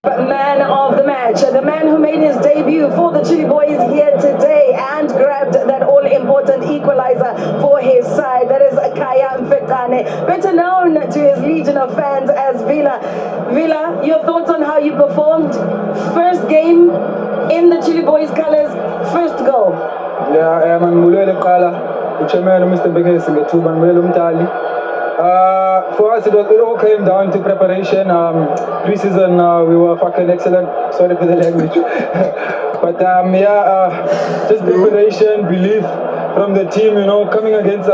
Man of the match, the man who made his debut for the Chili Boys here today and grabbed that all-important equalizer for his side. That is Chippa United, better known to his legion of fans as Villa. Villa, your thoughts on how you performed? First game in the Chili Boys colors, first goal. Yeah, man, Mulele Kala, the chairman, Mr. Begay, Singetuba, and Mulele Mtali. For us, it all came down to preparation. Pre-season, we were fucking excellent. Sorry for the language. But just preparation, belief from the team, coming against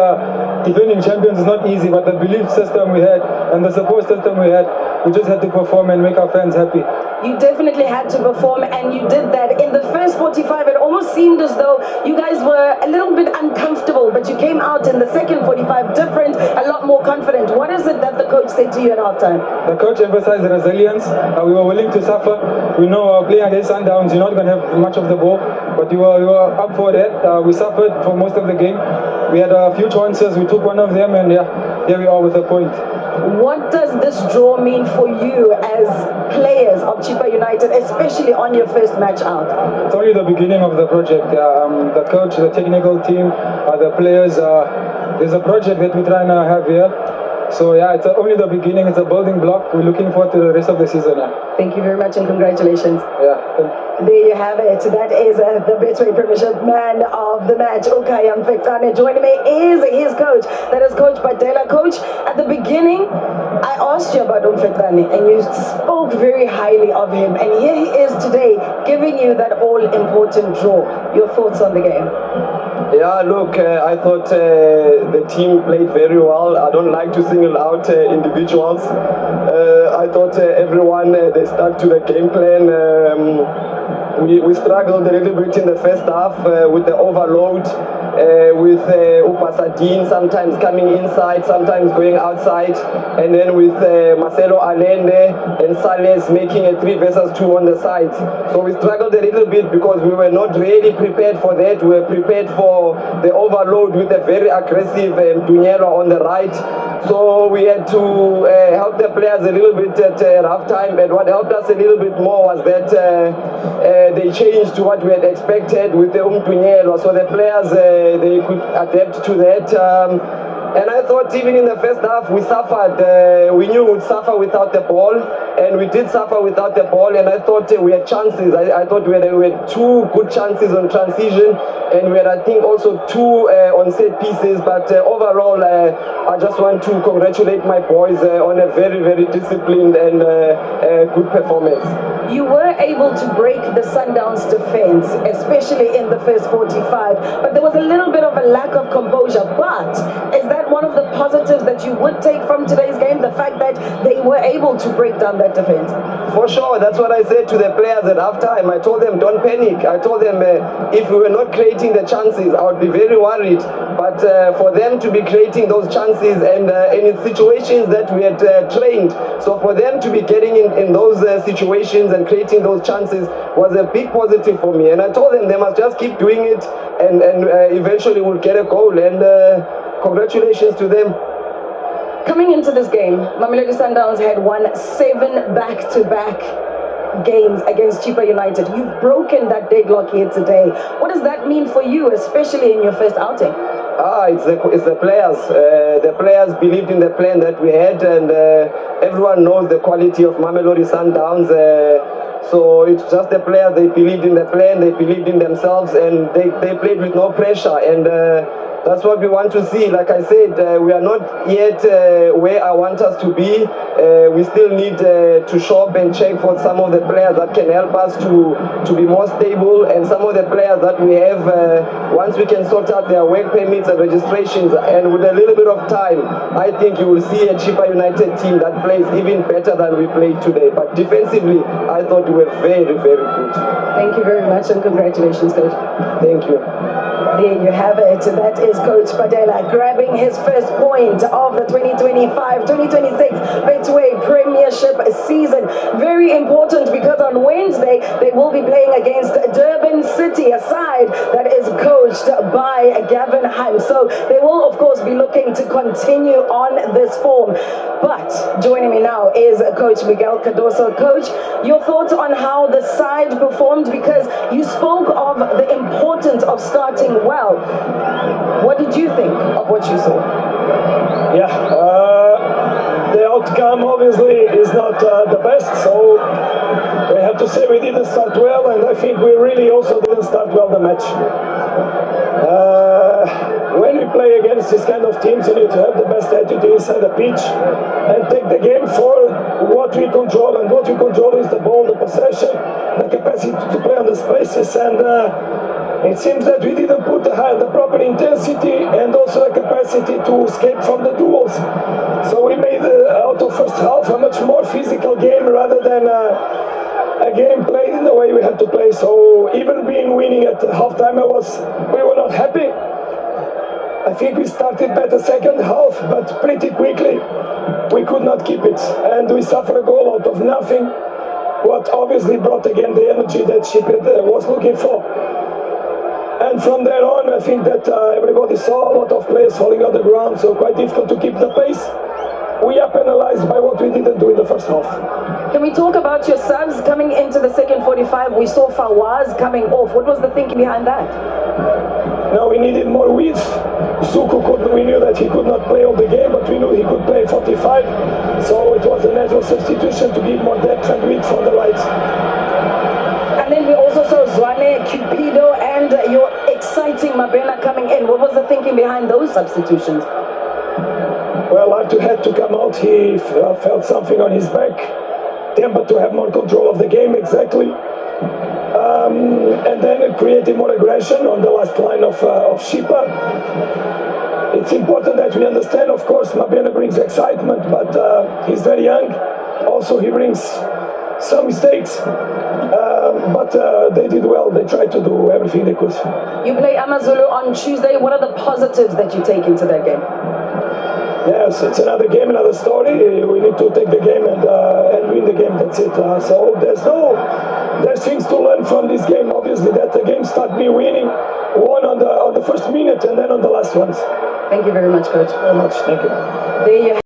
defending champions is not easy, but the belief system we had and the support system we had, we just had to perform and make our fans happy. You definitely had to perform, and you did that. In the first 45, it almost seemed as though you guys were a little bit uncomfortable, but you came out in the second 45 different, a lot more confident. What is it that the coach said to you at halftime? The coach emphasized resilience. We were willing to suffer. We know playing against Sundowns, you're not going to have much of the ball, but we were up for that. We suffered for most of the game. We had a few chances. We took one of them, and here we are with a point. What does this draw mean for you as players of Chippa United, especially on your first match out? It's only the beginning of the project. The coach, the technical team, the players, there's a project that we're trying to have here. So it's only the beginning, it's a building block. We're looking forward to the rest of the season. Thank you very much and congratulations. There you have it. That is the Betway Premiership Man of the Match, Chippa United. Joining me is his coach, that is Coach Badela. Coach, at the beginning, I asked you about Umfetlane and you spoke very highly of him. And here he is today, giving you that all-important draw. Your thoughts on the game? Yeah, look, I thought the team played very well. I don't like to single out individuals. I thought everyone, they stuck to the game plan. We struggled a little bit in the first half with the overload, with Upasadine sometimes coming inside, sometimes going outside, and then with Marcelo Allende and Sales making a 3 versus 2 on the sides. So we struggled a little bit because we were not really prepared for that. We were prepared for the overload with a very aggressive Dunyelo on the right. So we had to help the players a little bit at half time, and what helped us a little bit more was that they changed to what we had expected with the Dunyelo. So the players, they could adapt to that. And I thought even in the first half we suffered. We knew we would suffer without the ball, and we did suffer without the ball, and I thought we had chances. I thought we had 2 good chances on transition, and we had, I think, also 2 on set pieces. But overall, I just want to congratulate my boys on a very, very disciplined and good performance. You were able to break the Sundowns defense, especially in the first 45, but there was a little bit of a lack of composure. But is that one of the positives that you would take from today's game, the fact that they were able to break down that defense? For sure, that's what I said to the players at halftime. I told them, don't panic. I told them if we were not creating the chances, I would be very worried. But for them to be creating those chances and in situations that we had trained, so for them to be getting in those situations and creating those chances was a big positive for me. And I told them they must just keep doing it, and eventually we'll get a goal. And congratulations to them. Coming into this game, Mamelodi Sundowns had won 7 back-to-back games against Chippa United. You've broken that deadlock here today. What does that mean for you, especially in your first outing? It's the players. The players believed in the plan that we had, and everyone knows the quality of Mamelodi Sundowns. So it's just the players. They believed in the plan, they believed in themselves, and they played with no pressure. And that's what we want to see. Like I said, we are not yet where I want us to be. We still need to shop and check for some of the players that can help us to be more stable, and some of the players that we have, once we can sort out their work permits and registrations, and with a little bit of time, I think you will see a Chippa United team that plays even better than we played today. But defensively, I thought we were very, very good. Thank you very much and congratulations, Coach. Thank you. There you have it. That is Coach Badela grabbing his first point of the 2025-2026 Betway Premiership season. Very important because on Wednesday they will be playing against Durban City, a side that is coached by Gavin Heim. So they will, of course, be looking to continue on this form. But joining me now is Coach Miguel Cardoso. Coach, your thoughts on how the side performed? Because you spoke of the importance of starting well. What did you think of what you saw? Yeah, the outcome obviously is not the best, so we have to say we didn't start well, and I think we really also didn't start well the match. When we play against this kind of teams, you need to have the best attitude inside the pitch and take the game for what we control, and what we control is the ball, the possession, the capacity to play on the spaces, and it seems that we didn't put the proper intensity and also the capacity to escape from the duels. So we made out of first half a much more physical game rather than a game played in the way we had to play. So even being winning at halftime, we were not happy. I think we started better second half, but pretty quickly we could not keep it, and we suffered a goal out of nothing, what obviously brought again the energy that Chippa was looking for. And from there on, I think that everybody saw a lot of players falling on the ground, so quite difficult to keep the pace. We are penalized by what we didn't do in the first half. Can we talk about your subs coming into the second 45? We saw Fawaz coming off. What was the thinking behind that? No, we needed more width. We knew that he could not play all the game, but we knew he could play 45. So it was a natural substitution to give more depth and width on the right. And then we also saw Zwane, Cupido, and your exciting Mabena coming in. What was the thinking behind those substitutions? Well, Arthur had to come out. He felt something on his back. Temper to have more control of the game, exactly. And then it created more aggression on the last line of Chippa. It's important that we understand, of course, Mabena brings excitement, but he's very young. Also, he brings some mistakes, but they did well. They tried to do everything they could. You play Amazulu on Tuesday. What are the positives that you take into that game? Yes, it's another game, another story. We need to take the game and win the game. That's it. So there's things to learn from this game. Obviously, that the game started me winning, one on the first minute and then on the last ones. Thank you very much, Coach. Very much. Thank you. There you